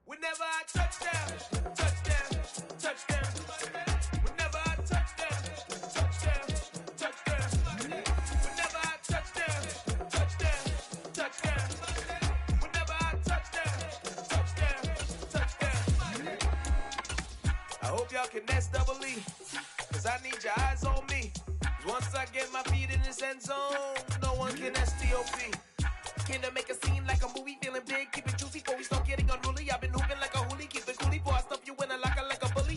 Whenever I touchdown, touchdown, touchdown. Whenever I touchdown, touchdown, touchdown. Whenever I touchdown, touchdown, touchdown. Whenever I touchdown, touchdown, touchdown. I hope y'all can nest double E, cause I need your eyes on me. Once I get my feet in this end zone, no one can STOP. Came to make a scene like a movie, feeling big, keep it juicy before we start getting unruly. I've been hooping like a hoolie, keep it coolie before I stuff you in a locker like a bully.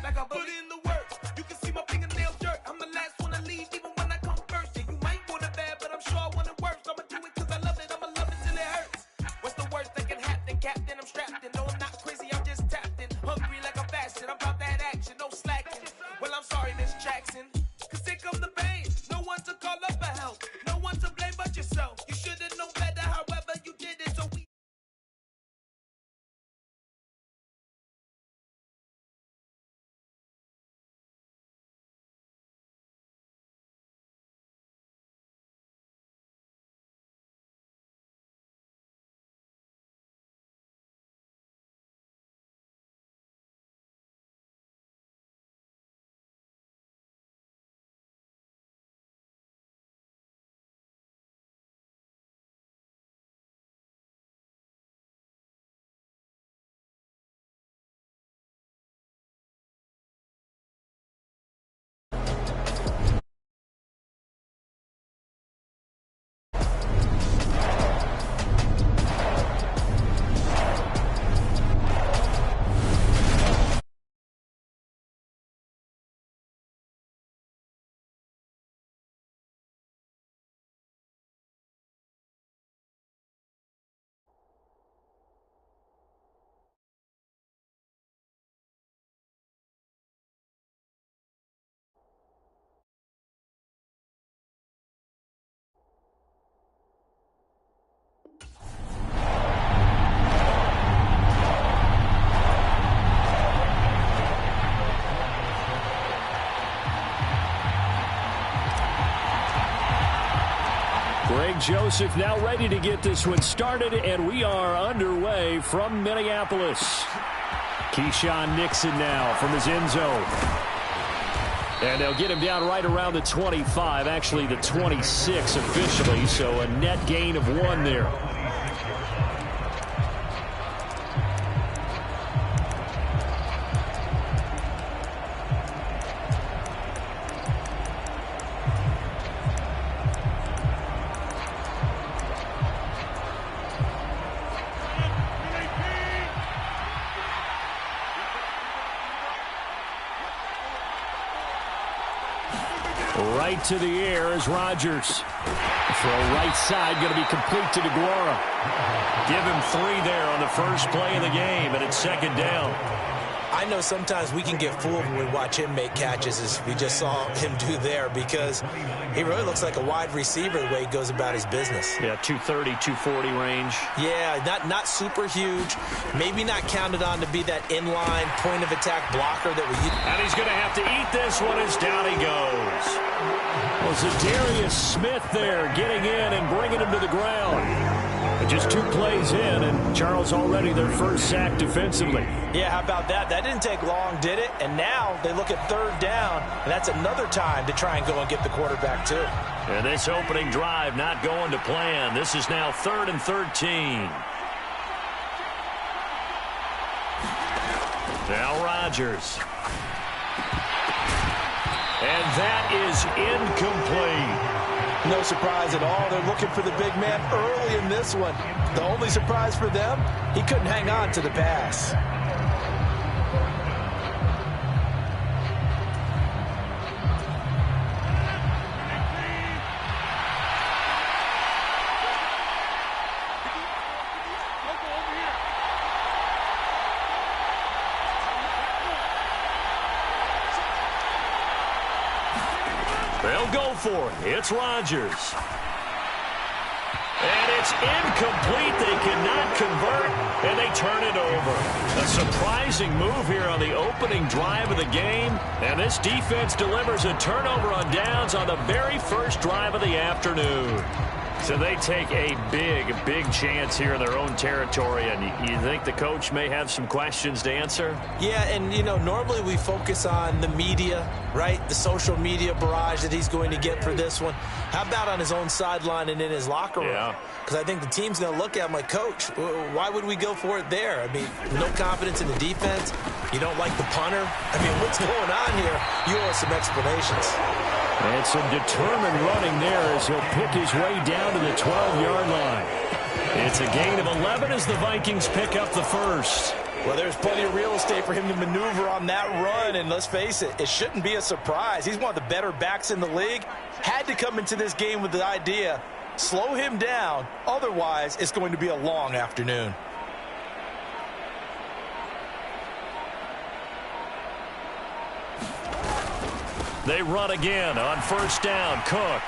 Like a bully in the work, you can see my fingernail dirt. I'm the last one to leave, even when I come first. Yeah, you might want it bad, but I'm sure I want it worse. I'ma do it cause I love it, I'ma love it till it hurts. What's the worst that can happen, Captain? I'm strapped in, no I'm not crazy, I'm just tapped in. Hungry like I'm fasting, I'm about that action, no slacking. Well, I'm sorry, Miss Jackson, cause here come the pain. No one to call up for help, no one to blame but yourself. You should've known better, however you did it, so we... Greg Joseph now ready to get this one started, and we are underway from Minneapolis. Keyshawn Nixon now from his end zone. And they'll get him down right around the 25, actually the 26 officially, so a net gain of 1 there. Right to the air is Rodgers. Throw right side, going to be complete to DeGuara. Give him 3 there on the first play of the game, and it's second down. I know sometimes we can get fooled when we watch him make catches, as we just saw him do there, because he really looks like a wide receiver the way he goes about his business. Yeah, 230, 240 range. Yeah, not super huge. Maybe not counted on to be that inline point-of-attack blocker that we use. And he's going to have to eat this one as down he goes. Well, Zadarius Smith there getting in and bringing him to the ground. And just 2 plays in, and Charles already their first sack defensively. Yeah, how about that? That didn't take long, did it? And now they look at 3rd down, and that's another time to try and go and get the quarterback too. And this opening drive not going to plan. This is now 3rd and 13. Now Rodgers. And that is incomplete. No surprise at all. They're looking for the big man early in this one. The only surprise for them, he couldn't hang on to the pass. They'll go for it. It's Rodgers. And it's incomplete. They cannot convert, and they turn it over. A surprising move here on the opening drive of the game, and this defense delivers a turnover on downs on the very first drive of the afternoon. So they take a big chance here in their own territory, and you think the coach may have some questions to answer? Yeah, and, normally we focus on the media, right? The social media barrage that he's going to get for this one. How about on his own sideline and in his locker room? Yeah. Because I think the team's going to look at him like, Coach, why would we go for it there? I mean, no confidence in the defense. You don't like the punter. I mean, what's going on here? You owe us some explanations. And some determined running there as he'll pick his way down to the 12-yard line. It's a gain of 11 as the Vikings pick up the first. Well, there's plenty of real estate for him to maneuver on that run, and let's face it, it shouldn't be a surprise. He's one of the better backs in the league. Had to come into this game with the idea, slow him down, otherwise it's going to be a long afternoon. They run again on first down. Cook.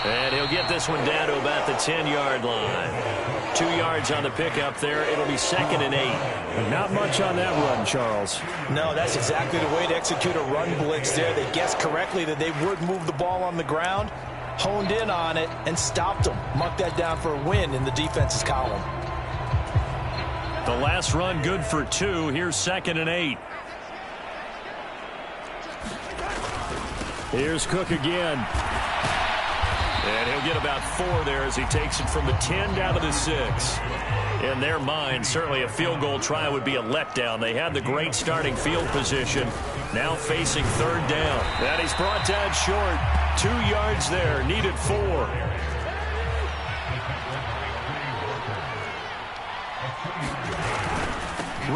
And he'll get this one down to about the 10-yard line. 2 yards on the pickup there. It'll be 2nd and 8. Not much on that run, Charles. No, that's exactly the way to execute a run blitz there. They guessed correctly that they would move the ball on the ground, honed in on it, and stopped them. Mark that down for a win in the defense's column. The last run good for 2. Here's 2nd and 8. Here's Cook again. And he'll get about 4 there as he takes it from the 10 down to the 6. In their mind, certainly a field goal try would be a letdown. They had the great starting field position. Now facing 3rd down. And he's brought down short. 2 yards there. Needed 4.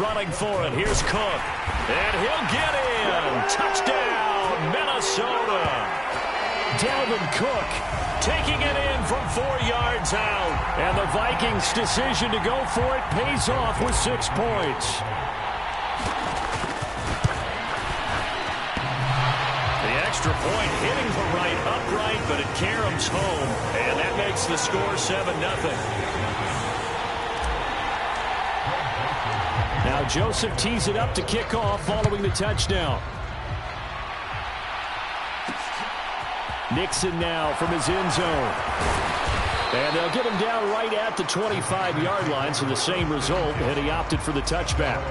Running for it. Here's Cook. And he'll get in. Touchdown, Minnesota. Dalvin Cook taking it in from 4 yards out. And the Vikings' decision to go for it pays off with 6 points. The extra point hitting the right upright, but it caroms home. And that makes the score 7-0. Now Joseph tees it up to kick off following the touchdown. Nixon now from his end zone. And they'll get him down right at the 25-yard line, so the same result, and he opted for the touchback.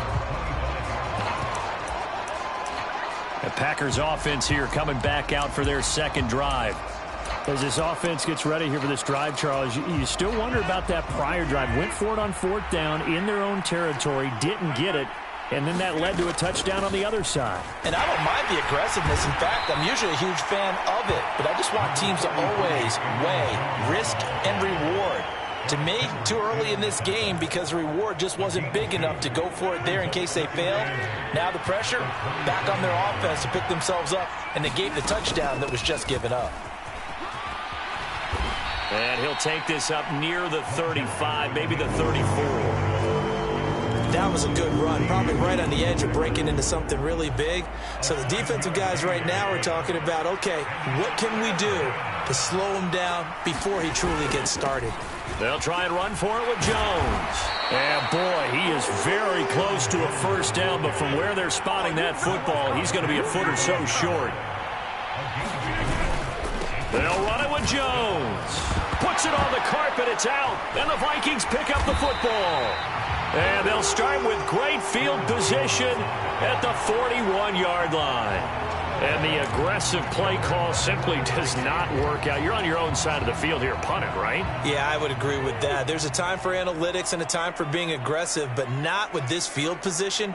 The Packers offense here coming back out for their second drive. As this offense gets ready here for this drive, Charles, you still wonder about that prior drive. Went for it on 4th down in their own territory, didn't get it, and then that led to a touchdown on the other side. And I don't mind the aggressiveness. In fact, I'm usually a huge fan of it, but I just want teams to always weigh risk and reward. To me, too early in this game because the reward just wasn't big enough to go for it there in case they failed. Now the pressure back on their offense to pick themselves up, and they gave the touchdown that was just given up. And he'll take this up near the 35, maybe the 34. That was a good run, probably right on the edge of breaking into something really big. So the defensive guys right now are talking about, okay, what can we do to slow him down before he truly gets started? They'll try and run for it with Jones. And boy, he is very close to a first down, but from where they're spotting that football, he's going to be a foot or so short. They'll run it with Jones. Puts it on the carpet, it's out, and the Vikings pick up the football. And they'll start with great field position at the 41-yard line. And the aggressive play call simply does not work out. You're on your own side of the field here, punt it, right? Yeah, I would agree with that. There's a time for analytics and a time for being aggressive, but not with this field position.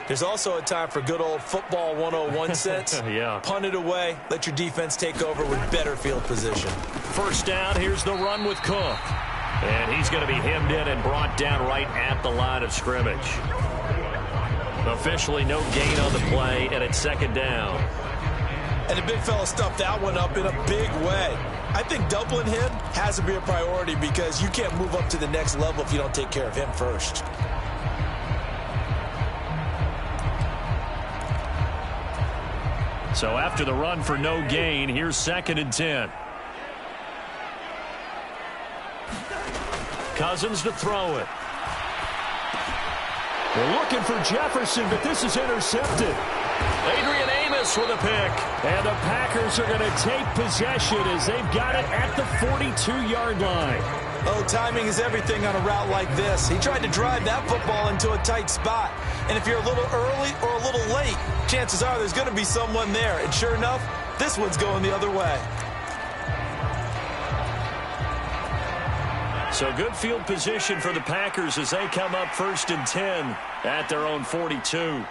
There's also a time for good old football 101 sense. Yeah. Punt it away. Let your defense take over with better field position. First down, here's the run with Cook. And he's going to be hemmed in and brought down right at the line of scrimmage. Officially no gain on the play, and it's 2nd down. And the big fella stuffed that one up in a big way. I think doubling him has to be a priority because you can't move up to the next level if you don't take care of him first. So after the run for no gain, here's 2nd and 10. Cousins to throw it. They're looking for Jefferson, but this is intercepted. Adrian Amos with a pick. And the Packers are going to take possession as they've got it at the 42-yard line. Oh, timing is everything on a route like this. He tried to drive that football into a tight spot. And if you're a little early or a little late, chances are there's going to be someone there. And sure enough, this one's going the other way. So good field position for the Packers as they come up 1st and 10 at their own 42.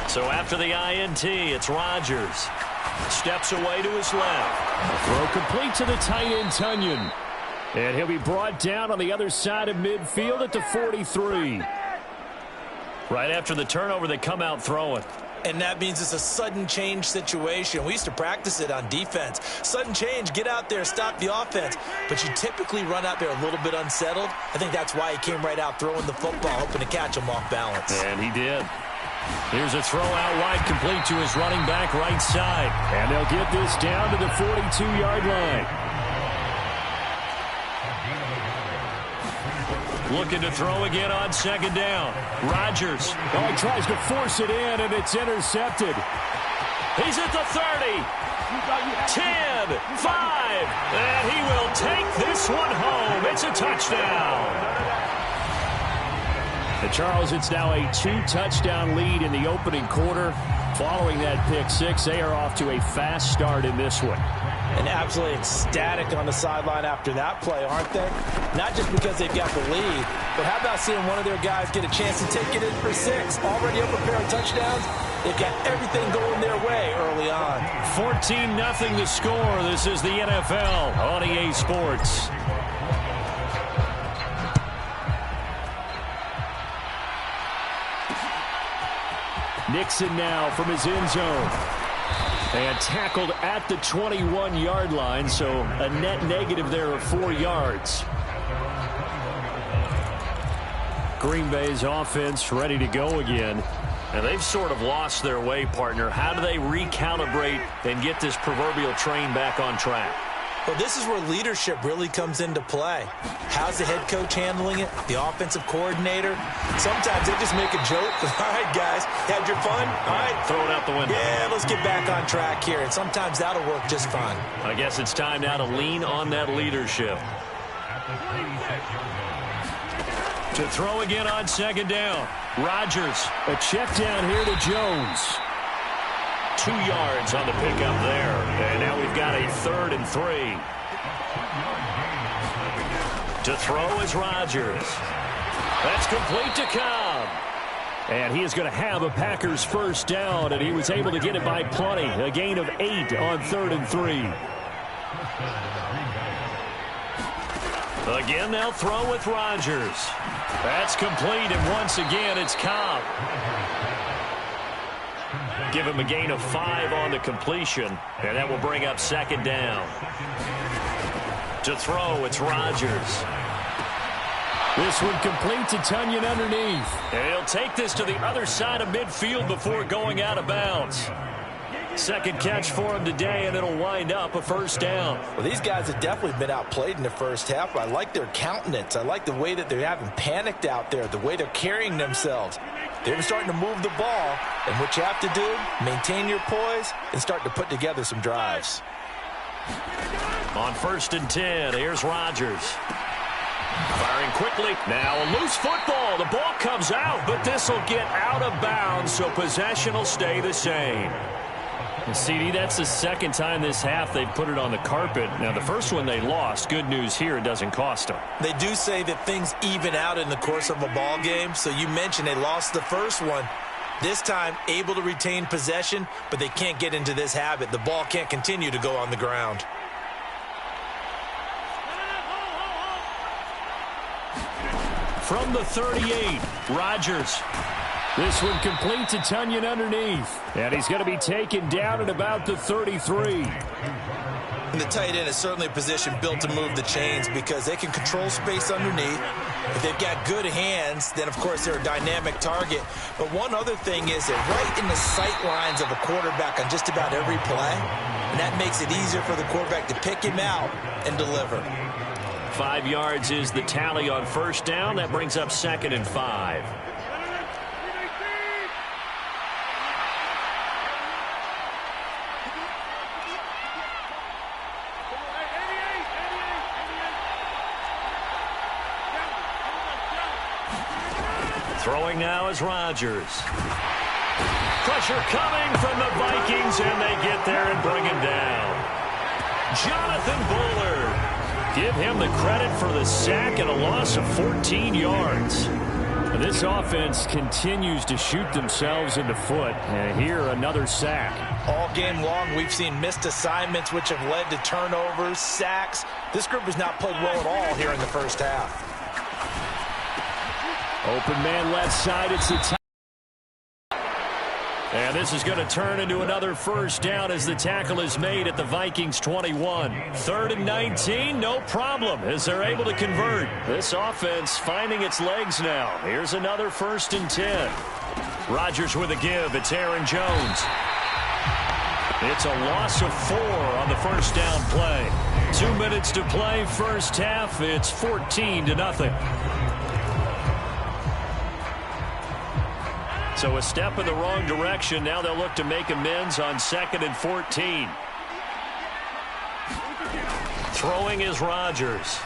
So after the INT, it's Rodgers. Steps away to his left. Throw complete to the tight end, Tunyon. And he'll be brought down on the other side of midfield at the 43. Right after the turnover, they come out throwing. And that means it's a sudden change situation. We used to practice it on defense. Sudden change, get out there, stop the offense. But you typically run out there a little bit unsettled. I think that's why he came right out throwing the football, hoping to catch him off balance. And he did. Here's a throw out wide, complete to his running back right side. And they'll get this down to the 42-yard line. Looking to throw again on 2nd down. Rodgers. Oh, he tries to force it in, and it's intercepted. He's at the 30. 10, 5, and he will take this one home. It's a touchdown. And Charles, it's now a 2-touchdown lead in the opening quarter. Following that pick six, they are off to a fast start in this one. And absolutely ecstatic on the sideline after that play, aren't they? Not just because they've got the lead, but how about seeing one of their guys get a chance to take it in for 6? Already up a pair of touchdowns. They've got everything going their way early on. 14-0 the score. This is the NFL on EA Sports. Nixon now from his end zone. And tackled at the 21-yard line, so a net negative there of 4 yards. Green Bay's offense ready to go again. And they've sort of lost their way, partner. How do they recalibrate and get this proverbial train back on track? Well, this is where leadership really comes into play. How's the head coach handling it? The offensive coordinator? Sometimes they just make a joke. All right, guys, had your fun? All right. Throw it out the window. Yeah, let's get back on track here. And sometimes that'll work just fine. I guess it's time now to lean on that leadership. To throw again on 2nd down. Rodgers. A check down here to Jones. 2 yards on the pickup there. And now we've got a 3rd and 3. To throw is Rodgers. That's complete to Cobb. And he is going to have a Packers first down, and he was able to get it by plenty. A gain of 8 on 3rd and 3. Again, they'll throw with Rodgers. That's complete, and once again, it's Cobb. Give him a gain of 5 on the completion, and that will bring up 2nd down. To throw, it's Rodgers. This one complete to Tunyon underneath. And he'll take this to the other side of midfield before going out of bounds. Second catch for him today, and it'll wind up a first down. Well, these guys have definitely been outplayed in the first half. I like their countenance. I like the way that they haven't panicked out there, the way they're carrying themselves. They're starting to move the ball, and what you have to do, maintain your poise and start to put together some drives. On 1st and 10, here's Rodgers. Firing quickly. Now a loose football. The ball comes out, but this will get out of bounds, so possession will stay the same. CD, that's the second time this half they've put it on the carpet. Now, the first one they lost. Good news here, it doesn't cost them. They do say that things even out in the course of a ball game. So you mentioned they lost the first one. This time, able to retain possession, but they can't get into this habit. The ball can't continue to go on the ground. From the 38, Rodgers. This one complete to Tunyon underneath. And he's going to be taken down at about the 33. And the tight end is certainly a position built to move the chains because they can control space underneath. If they've got good hands, then, of course, they're a dynamic target. But one other thing is they're right in the sight lines of a quarterback on just about every play, and that makes it easier for the quarterback to pick him out and deliver. 5 yards is the tally on first down. That brings up 2nd and 5. Throwing now is Rodgers. Pressure coming from the Vikings, and they get there and bring him down. Jonathan Bullard. Give him the credit for the sack and a loss of 14 yards. And this offense continues to shoot themselves in the foot. And here, another sack. All game long, we've seen missed assignments, which have led to turnovers, sacks. This group has not played well at all here in the first half. Open man left side. It's the top. And this is going to turn into another first down as the tackle is made at the Vikings 21. 3rd and 19, no problem as they're able to convert. This offense finding its legs now. Here's another 1st and 10. Rodgers with a give. It's Aaron Jones. It's a loss of 4 on the first down play. 2 minutes to play first half. It's 14-0. So a step in the wrong direction. Now they'll look to make amends on 2nd and 14. Throwing is Rodgers.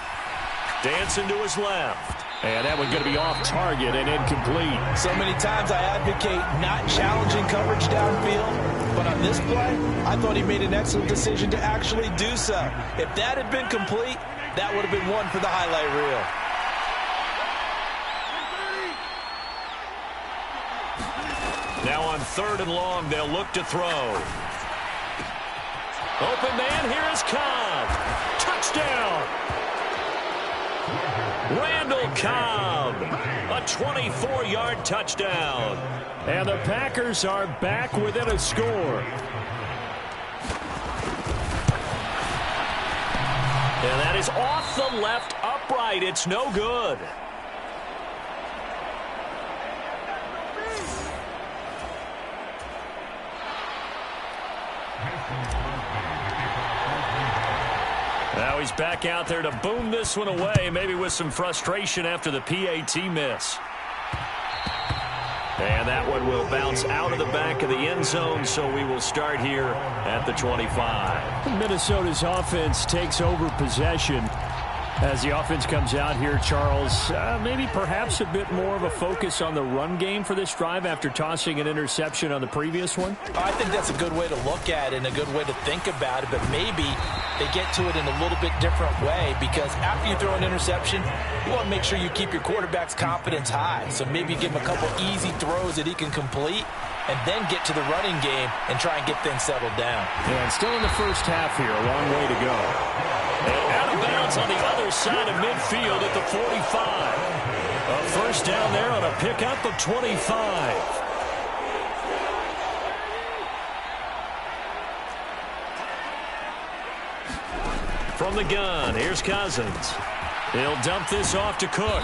Dancing to his left. And that one's going to be off target and incomplete. So many times I advocate not challenging coverage downfield. But on this play, I thought he made an excellent decision to actually do so. If that had been complete, that would have been one for the highlight reel. Now on 3rd and long, they'll look to throw. Open man, here is Cobb. Touchdown! Randall Cobb. A 24-yard touchdown. And the Packers are back within a score. And that is off the left upright. It's no good. Now he's back out there to boom this one away, maybe with some frustration after the PAT miss. And that one will bounce out of the back of the end zone, so we will start here at the 25. Minnesota's offense takes over possession. As the offense comes out here, Charles, maybe perhaps a bit more of a focus on the run game for this drive after tossing an interception on the previous one? I think that's a good way to look at it and a good way to think about it, but maybe they get to it in a little bit different way, because after you throw an interception, you want to make sure you keep your quarterback's confidence high. So maybe you give him a couple easy throws that he can complete and then get to the running game and try and get things settled down. And still in the first half here, a long way to go. And out of bounds on the other side of midfield at the 45. A first down there on a pickup of 25. From the gun, here's Cousins. He'll dump this off to Cook.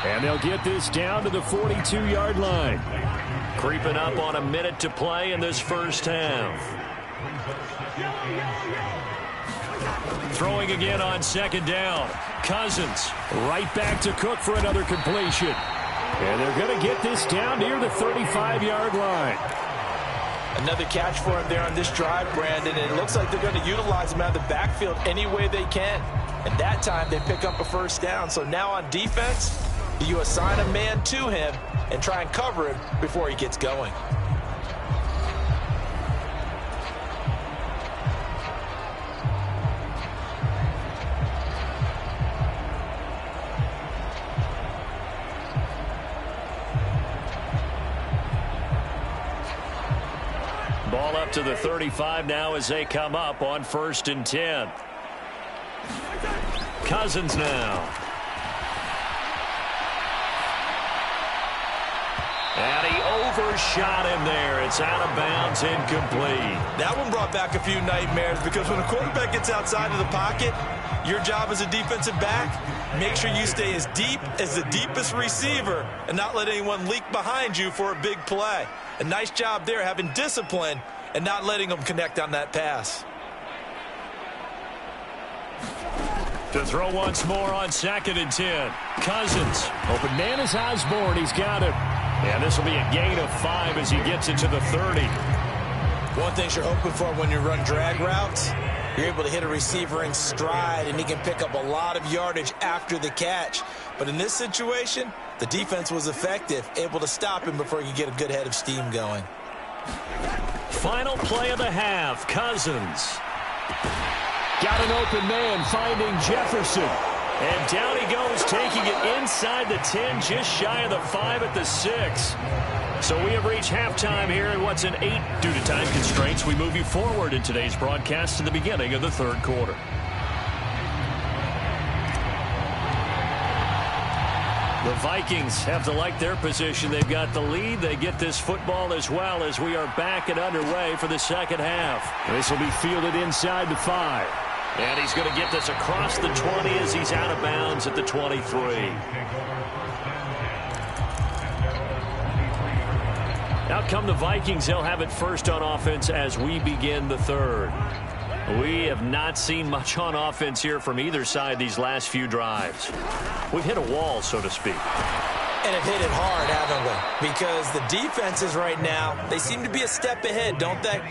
And they'll get this down to the 42-yard line. Creeping up on a minute to play in this first half. Throwing again on 2nd down. Cousins right back to Cook for another completion. And they're going to get this down near the 35-yard line. Another catch for him there on this drive, Brandon, and it looks like they're going to utilize him out of the backfield any way they can. And that time they pick up a first down. So now on defense, you assign a man to him and try and cover him before he gets going. Ball up to the 35 now as they come up on 1st and 10. Cousins now. And he first shot in there. It's out of bounds, incomplete. That one brought back a few nightmares because when a quarterback gets outside of the pocket, your job as a defensive back, make sure you stay as deep as the deepest receiver and not let anyone leak behind you for a big play. A nice job there having discipline and not letting them connect on that pass. To throw once more on 2nd and 10. Cousins. Open man is Osborne. He's got it. And this will be a gain of 5 as he gets it to the 30. One thing you're hoping for when you run drag routes, you're able to hit a receiver in stride, and he can pick up a lot of yardage after the catch. But in this situation, the defense was effective, able to stop him before he could get a good head of steam going. Final play of the half. Cousins. Got an open man, finding Jefferson. And down he goes, taking it inside the 10, just shy of the 5 at the 6. So we have reached halftime here in what's an 8. Due to time constraints, we move you forward in today's broadcast to the beginning of the 3rd quarter. The Vikings have to like their position. They've got the lead. They get this football as well as we are back and underway for the 2nd half. This will be fielded inside the 5. And he's going to get this across the 20 as he's out of bounds at the 23. Out come the Vikings. They'll have it first on offense as we begin the 3rd. We have not seen much on offense here from either side these last few drives. We've hit a wall, so to speak. And have hit it hard, haven't we? Because the defenses right now, they seem to be a step ahead, don't they?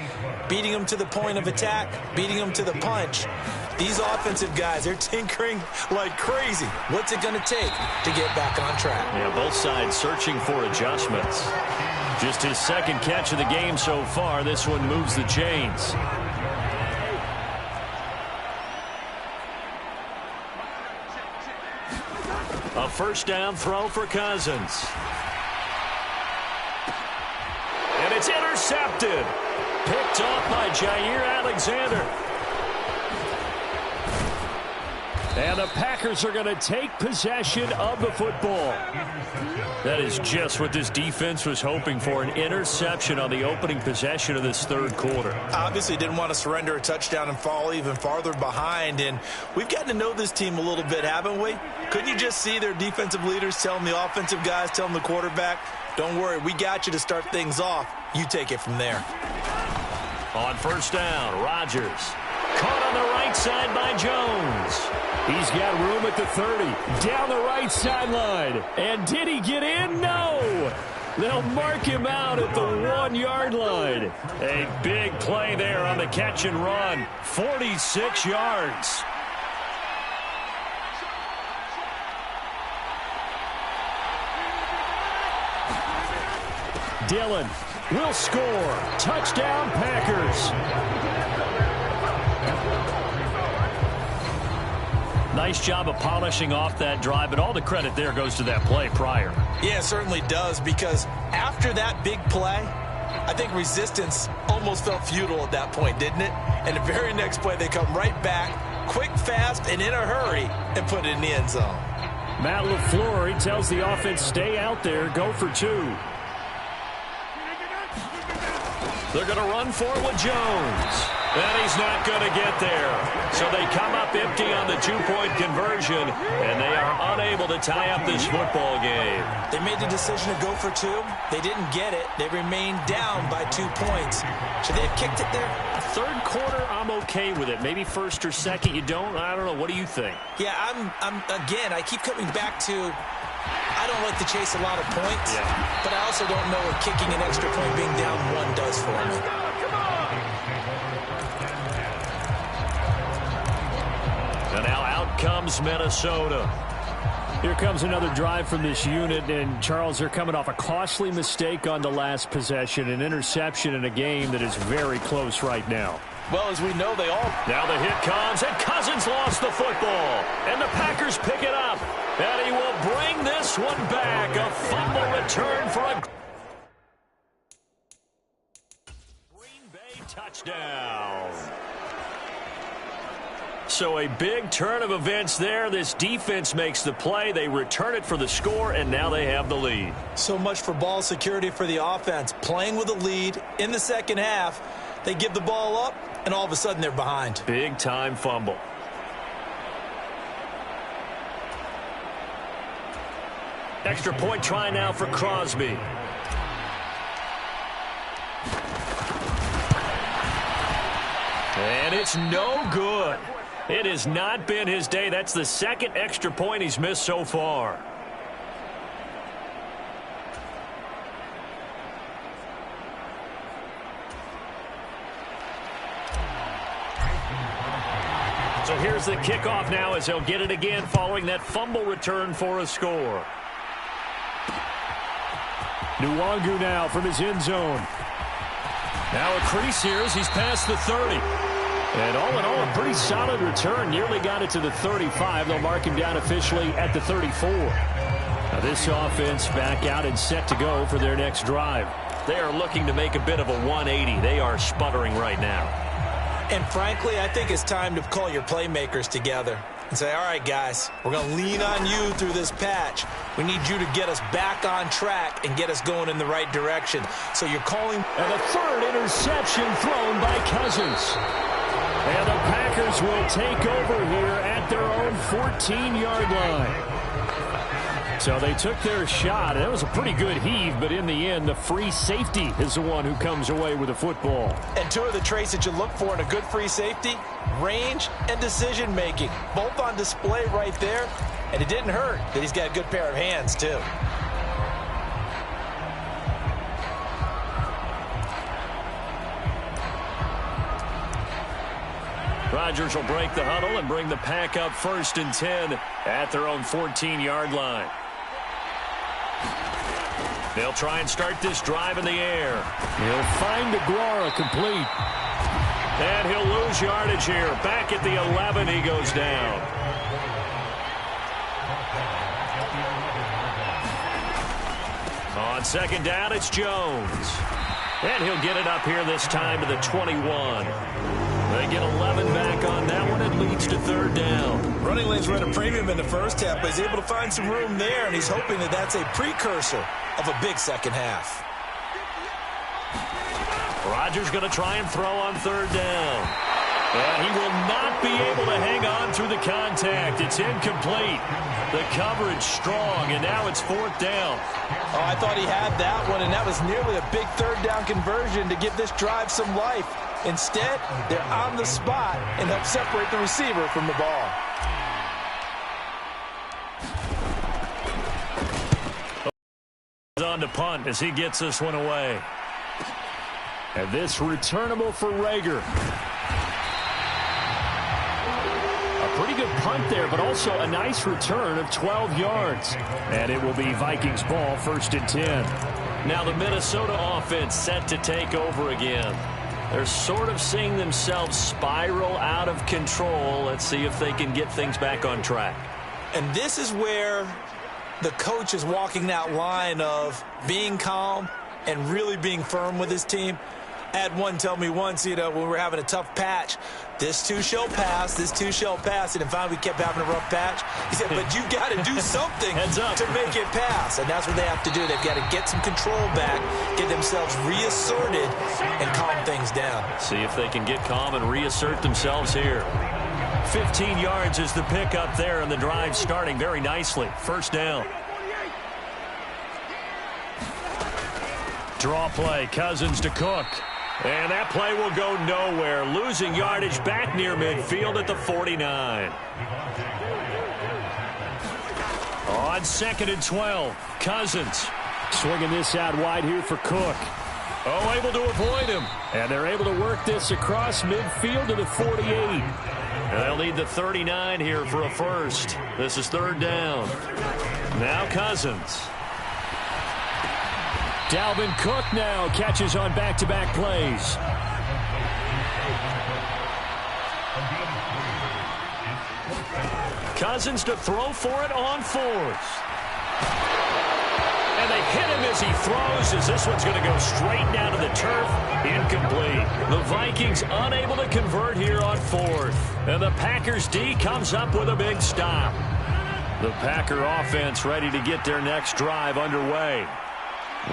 Beating them to the point of attack, beating them to the punch. These offensive guys, they're tinkering like crazy. What's it going to take to get back on track? Yeah, both sides searching for adjustments. Just his 2nd catch of the game so far. This one moves the chains. A first down throw for Cousins. And it's intercepted. Picked off by Jair Alexander. And the Packers are going to take possession of the football. That is just what this defense was hoping for, an interception on the opening possession of this 3rd quarter. Obviously didn't want to surrender a touchdown and fall even farther behind. And we've gotten to know this team a little bit, haven't we? Couldn't you just see their defensive leaders telling the offensive guys, telling the quarterback, don't worry, we got you to start things off. You take it from there. On first down, Rodgers. Caught on the right side by Jones. He's got room at the 30. Down the right sideline. And did he get in? No. They'll mark him out at the 1-yard line. A big play there on the catch and run. 46 yards. Dillon will score. Touchdown, Packers. Nice job of polishing off that drive, but all the credit there goes to that play prior. Yeah, it certainly does, because after that big play, I think resistance almost felt futile at that point, didn't it? And the very next play, they come right back, quick, fast, and in a hurry, and put it in the end zone. Matt LaFleur, he tells the offense, stay out there, go for 2. They're going to run for it with Jones. And he's not going to get there. So they come up empty on the 2-point conversion, and they are unable to tie up this football game. They made the decision to go for 2. They didn't get it. They remained down by 2 points. Should they have kicked it there? 3rd quarter, I'm okay with it. Maybe 1st or 2nd, you don't? I don't know. What do you think? Yeah, again, I keep coming back to, I don't like to chase a lot of points, but I also don't know what kicking an extra point being down 1 does for me. And now out comes Minnesota. Here comes another drive from this unit, and Charles, they're coming off a costly mistake on the last possession, an interception in a game that is very close right now. Well, as we know, they all... Now the hit comes, and Cousins lost the football. And the Packers pick it up. And he will bring this one back. A fumble return for a Green Bay touchdown. So a big turn of events there. This defense makes the play. They return it for the score, and now they have the lead. So much for ball security for the offense. Playing with a lead in the second half, they give the ball up, and all of a sudden they're behind. Big-time fumble. Extra point try now for Crosby. And it's no good. It has not been his day. That's the second extra point he's missed so far. So here's the kickoff now as he'll get it again following that fumble return for a score. Nwangu now from his end zone. Now a crease here as he's past the 30. And all in all, a pretty solid return. Nearly got it to the 35. They'll mark him down officially at the 34. Now this offense back out and set to go for their next drive. They are looking to make a bit of a 180. They are sputtering right now. And frankly, I think it's time to call your playmakers together and say, all right, guys, we're going to lean on you through this patch. We need you to get us back on track and get us going in the right direction. So you're calling. And a third interception thrown by Cousins. And the Packers will take over here at their own 14-yard line. So they took their shot. That was a pretty good heave, but in the end, the free safety is the one who comes away with the football. And two of the traits that you look for in a good free safety, range and decision-making, both on display right there. And it didn't hurt that he's got a good pair of hands, too. Rodgers will break the huddle and bring the Pack up 1st and 10 at their own 14-yard line. They'll try and start this drive in the air. He'll find Aguara complete. And he'll lose yardage here. Back at the 11, he goes down. On 2nd down, it's Jones. And he'll get it up here this time to the 21. They get 11 back on that one. It leads to 3rd down. Running lanes were at a premium in the first half, but he's able to find some room there, and he's hoping that that's a precursor of a big second half. Rodgers going to try and throw on 3rd down. And he will not be able to hang on through the contact. It's incomplete. The coverage strong, and now it's 4th down. Oh, I thought he had that one, and that was nearly a big 3rd down conversion to give this drive some life. Instead, they're on the spot and help separate the receiver from the ball. On to punt as he gets this one away. And this returnable for Rager. A pretty good punt there, but also a nice return of 12 yards. And it will be Vikings ball 1st and 10. Now the Minnesota offense set to take over again. They're sort of seeing themselves spiral out of control. Let's see if they can get things back on track. And this is where the coach is walking that line of being calm and really being firm with his team. I had one tell me once, when we were having a tough patch, this too shall pass, this too shall pass. And finally we kept having a rough patch. He said, but you got to do something to make it pass. And that's what they have to do. They've got to get some control back, get themselves reasserted, and calm things down. See if they can get calm and reassert themselves here. 15 yards is the pickup there, and the drive starting very nicely. 1st down. Draw play, Cousins to Cook. And that play will go nowhere. Losing yardage back near midfield at the 49. On 2nd and 12, Cousins. Swinging this out wide here for Cook. Oh, able to avoid him. And they're able to work this across midfield to the 48. And they'll need the 39 here for a first. This is 3rd down. Now Cousins. Dalvin Cook now catches on back-to-back plays. Cousins to throw for it on 4th. And And they hit him as he throws, as this one's going to go straight down to the turf. Incomplete. The Vikings unable to convert here on fourth. And the Packers D comes up with a big stop. The Packer offense ready to get their next drive underway.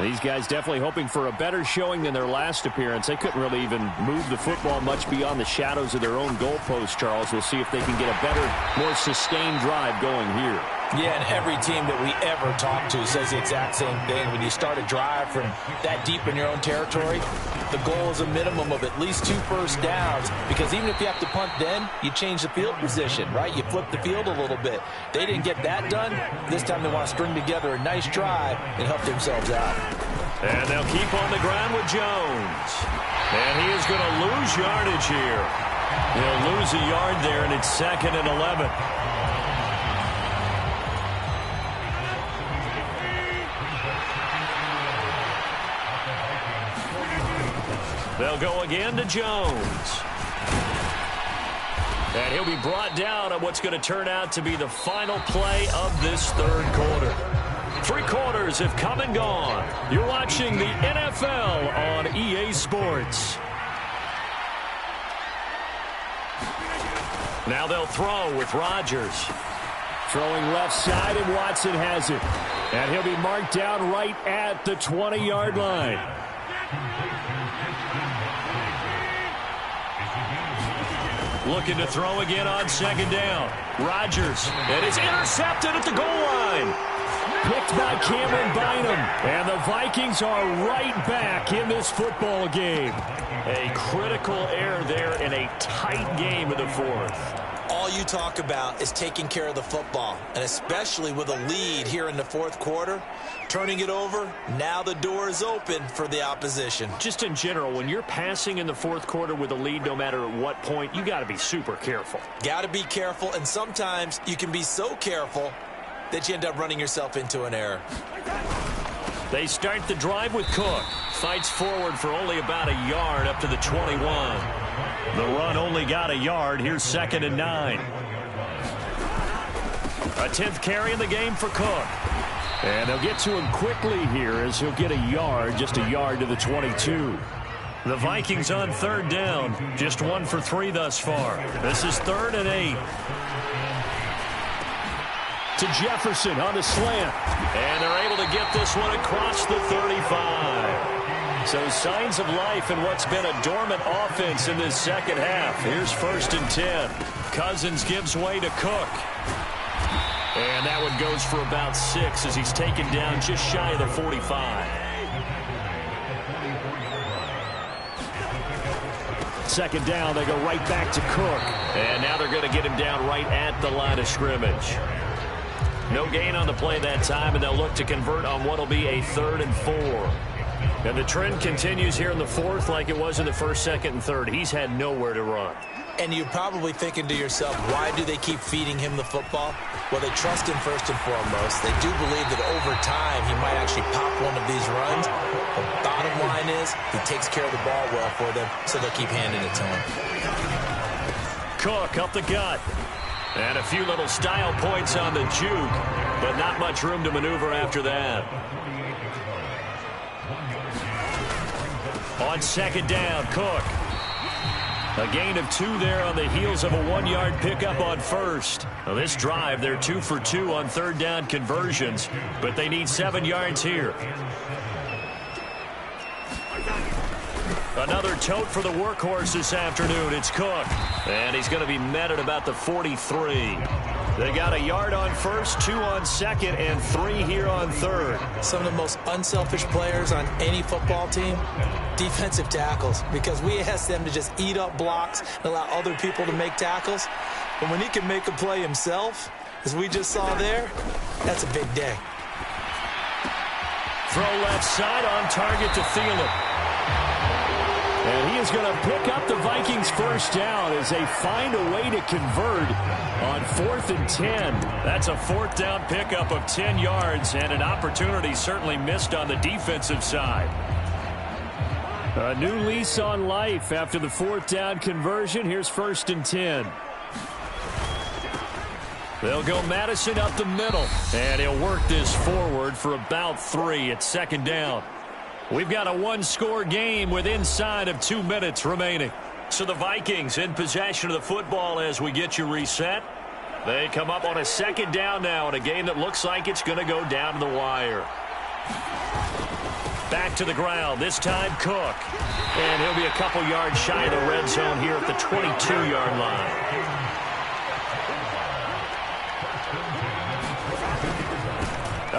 These guys definitely hoping for a better showing than their last appearance. They couldn't really even move the football much beyond the shadows of their own goalpost, Charles. We'll see if they can get a better, more sustained drive going here. Yeah, and every team that we ever talk to says the exact same thing. When you start a drive from that deep in your own territory, the goal is a minimum of at least 2 first downs, because even if you have to punt then, you change the field position, right? You flip the field a little bit. They didn't get that done. This time they want to string together a nice drive and help themselves out. And they'll keep on the ground with Jones. And he is going to lose yardage here. He'll lose a yard there, and it's 2nd and 11. They'll go again to Jones. And he'll be brought down on what's going to turn out to be the final play of this third quarter. 3 quarters have come and gone. You're watching the NFL on EA Sports. Now they'll throw with Rodgers. Throwing left side, and Watson has it. And he'll be marked down right at the 20-yard line. Looking to throw again on 2nd down. Rodgers, and it's intercepted at the goal line. Picked by Cameron Bynum. And the Vikings are right back in this football game. A critical error there in a tight game in the fourth. All you talk about is taking care of the football, and especially with a lead here in the fourth quarter, turning it over, now the door is open for the opposition. Just in general, when you're passing in the fourth quarter with a lead, no matter at what point, you got to be super careful. Got to be careful, and sometimes you can be so careful that you end up running yourself into an error. They start the drive with Cook. Fights forward for only about a yard up to the 21. The run only got a yard. Here's 2nd and 9. A 10th carry in the game for Cook. And they'll get to him quickly here as he'll get a yard, just a yard to the 22. The Vikings on 3rd down, just 1 for 3 thus far. This is 3rd and 8. To Jefferson on the slant. And they're able to get this one across the 35. So signs of life in what's been a dormant offense in this second half. Here's 1st and 10. Cousins gives way to Cook. And that one goes for about 6 as he's taken down just shy of the 45. 2nd down, they go right back to Cook. And now they're going to get him down right at the line of scrimmage. No gain on the play that time, and they'll look to convert on what will be a 3rd and 4. And the trend continues here in the fourth like it was in the 1st, 2nd, and 3rd. He's had nowhere to run. And you're probably thinking to yourself, why do they keep feeding him the football? Well, they trust him first and foremost. They do believe that over time he might actually pop one of these runs. The bottom line is he takes care of the ball well for them, so they'll keep handing it to him. Cook up the gut. And a few little style points on the juke, but not much room to maneuver after that. On 2nd down, Cook. A gain of 2 there on the heels of a 1-yard pickup on 1st. Now this drive, they're 2 for 2 on 3rd down conversions, but they need 7 yards here. Another tote for the workhorse this afternoon. It's Cook. And he's going to be met at about the 43. They got a yard on 1st, 2 on 2nd, and 3 here on 3rd. Some of the most unselfish players on any football team, defensive tackles, because we ask them to just eat up blocks and allow other people to make tackles. But when he can make a play himself, as we just saw there, that's a big day. Throw left side on target to Thielen. And he is going to pick up the Vikings' 1st down as they find a way to convert on 4th and 10. That's a 4th down pickup of 10 yards and an opportunity certainly missed on the defensive side. A new lease on life after the 4th down conversion. Here's 1st and 10. They'll go Madison up the middle, and he'll work this forward for about 3. It's second down. We've got a one-score game with inside of 2 minutes remaining. So the Vikings in possession of the football as we get you reset. They come up on a second down now in a game that looks like it's going to go down to the wire. Back to the ground, this time Cook. And he'll be a couple yards shy of the red zone here at the 22-yard line.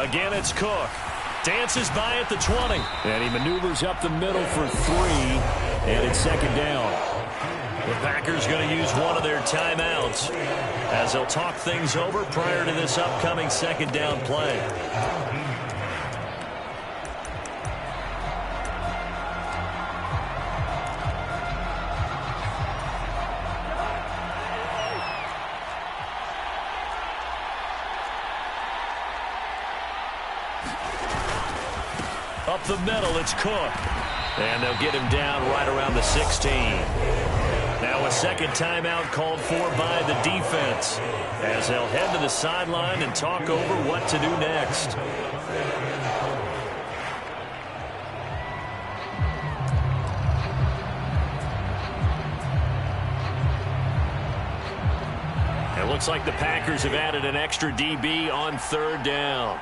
Again, it's Cook. Dances by at the 20. And he maneuvers up the middle for 3. And it's second down. The Packers going to use one of their timeouts as they'll talk things over prior to this upcoming second down play. Up the middle, it's Cook. And they'll get him down right around the 16. Now a second timeout called for by the defense as they'll head to the sideline and talk over what to do next. It looks like the Packers have added an extra DB on third down.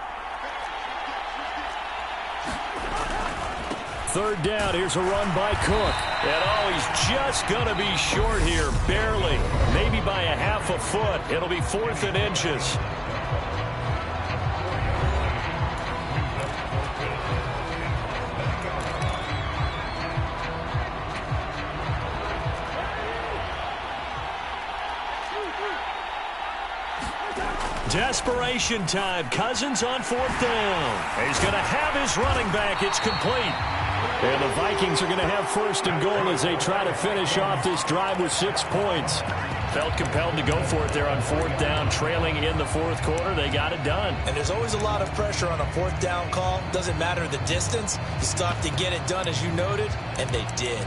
Third down, here's a run by Cook. And he's just going to be short here, barely. Maybe by a half a foot. It'll be 4th and inches. Desperation time. Cousins on 4th down. He's going to have his running back. It's complete. And the Vikings are going to have 1st and goal as they try to finish off this drive with 6 points. Felt compelled to go for it there on 4th down, trailing in the 4th quarter. They got it done. And there's always a lot of pressure on a 4th down call. Doesn't matter the distance. You still have to get it done, as you noted, and they did.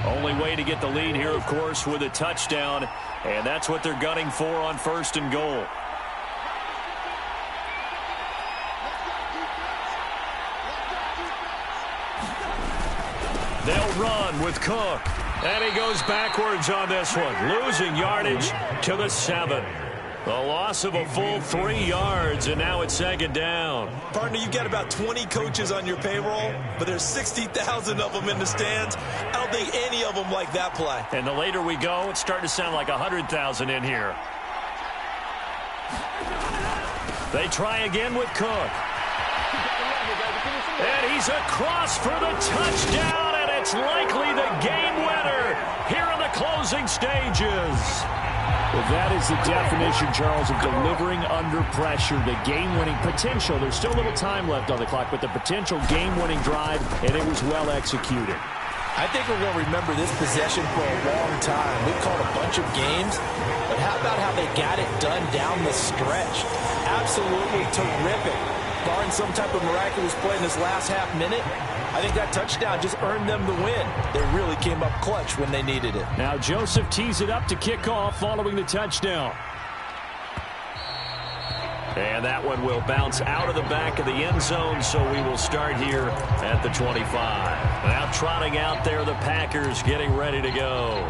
Only way to get the lead here, of course, with a touchdown. And that's what they're gunning for on 1st and goal. They'll run with Cook. And he goes backwards on this one, losing yardage to the 7. The loss of a full 3 yards, and now it's second down. Partner, you've got about 20 coaches on your payroll, but there's 60,000 of them in the stands. I don't think any of them like that play. And the later we go, it's starting to sound like 100,000 in here. They try again with Cook. And he's across for the touchdown. It's likely the game winner here in the closing stages. Well, that is the definition, Charles, of delivering under pressure. The game-winning potential. There's still a little time left on the clock, but the potential game-winning drive, and it was well executed. I think we're going to remember this possession for a long time. We've called a bunch of games, but how about how they got it done down the stretch? Absolutely terrific. Barring some type of miraculous play in this last half minute, I think that touchdown just earned them the win. They really came up clutch when they needed it. Now Joseph tees it up to kick off following the touchdown. And that one will bounce out of the back of the end zone, so we will start here at the 25. Now trotting out there, the Packers getting ready to go.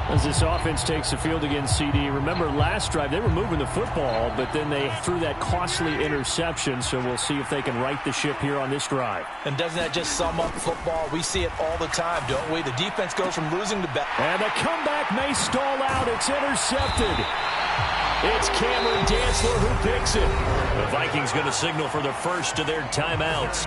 As this offense takes the field against CD, remember last drive they were moving the football, but then they threw that costly interception, so we'll see if they can right the ship here on this drive. And doesn't that just sum up football? We see it all the time, don't we? The defense goes from losing to bad. And the comeback may stall out. It's intercepted. It's Cameron Dantzler who picks it. The Vikings going to signal for the first of their timeouts.